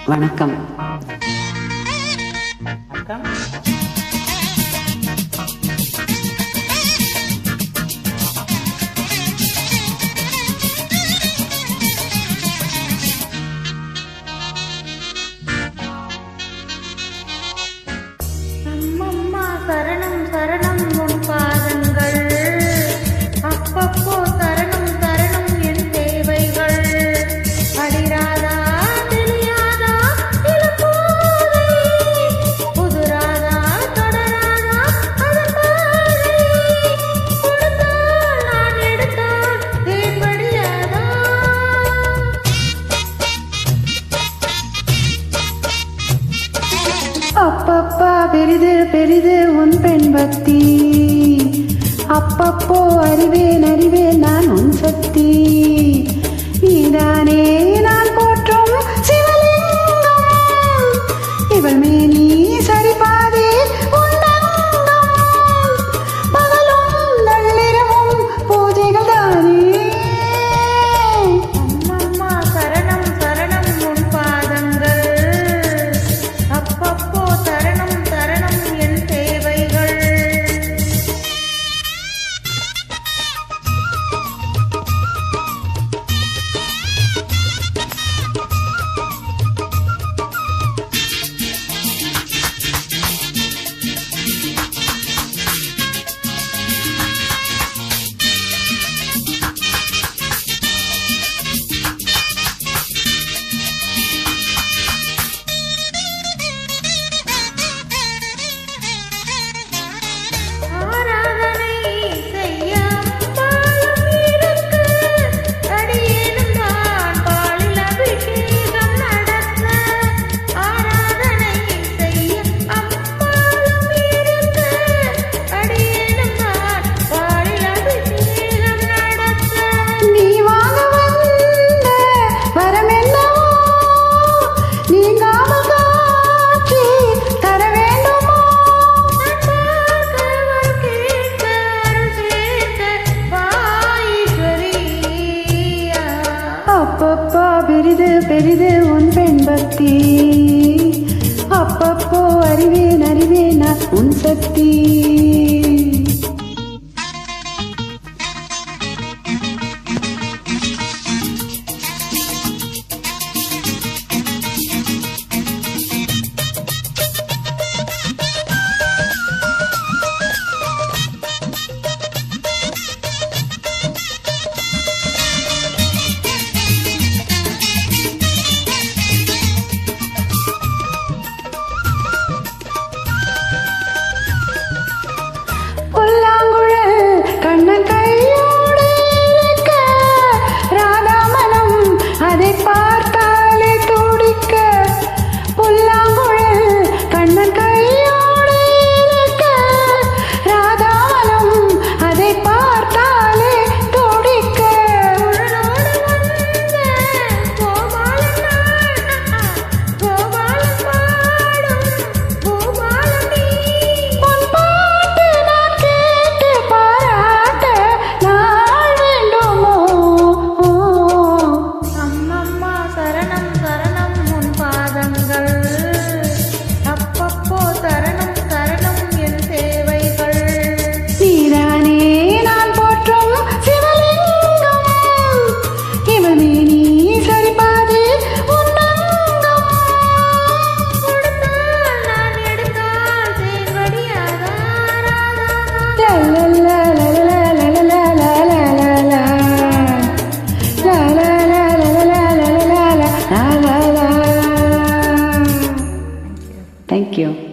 வணக்கம். அம்மம்மா சரணம் சரணம் உன் பாதங்கள், அப்பப்போ தரணம் தரணம் என் தேவைகள். அடிராதா தெரியாதா இளங்கோதை, புதுராதா தொடராதா அதன் பாதை. கொடுத்தால் நான் எடுத்தால் தேன்படியாதா. அப்பப்பா பெரிது பெரிது உன் பெண் பக்தி, அப்பப்போ அறிவேன் அறிவேன் நான் உன் சக்தி. நீதானே நான் போற்றும் சிவலிங்கம், இவள் மேனி சரிபாதே உன்னங்கம். பகலும் நள்ளிரவும் பூஜைகள் தானே. அம்மம்மா சரணம் சரணம் உன் பாதங்கள், அப்பப்போ தரணம் தரணம் என் தேவைகள். ஆராதனை செய்ய அம்பாளும் இருக்கு, அடியேனும் நான் பாலில் அபிஷேகம் நடத்த. ஆராதனை செய்ய அம்பாளும் இருக்கு, அடியேனும் நான் பாலில் அபிஷேகம் நடத்த. நீ வாங்க வந்த வரம் என்னவோ, நீங்காமல் காட்சி தர வேண்டுமோ? அப்பப்பா பெரிது பெரிது உன் பெண் பக்தி, அப்பப்போ அறிவேன் அறிவேன் நான் உன் சக்தி. புல்லாங்குழல் கண்ணன் கையோடு இருக்க, ராதாமனம் அதை பார்த்தாலே துடிக்க. புல்லாங்குழல் கண்ணன் கையோடு இருக்க, ராதாமனம் அதை பார்த்தாலே துடிக்க. உடலோடு வந்த கோபாலன் நான், கோபாலன் பாடும் பூபாலன் நீ. உன் பாட்டு நான் கேட்டு பாராட்ட நாள் வேண்டுமோ? அம்மம்மா சரணம் சரணம் உன் பாதங்கள், அப்பப்போ தரணம் தரணம் என் தேவைகள். நீதானே நான் போற்றும் சிவலிங்கம், இவள் மேனி சரிபாதே உன்னங்கம். கொடுத்தால் நான் எடுத்தால் தேன்படியாதா. Thank you.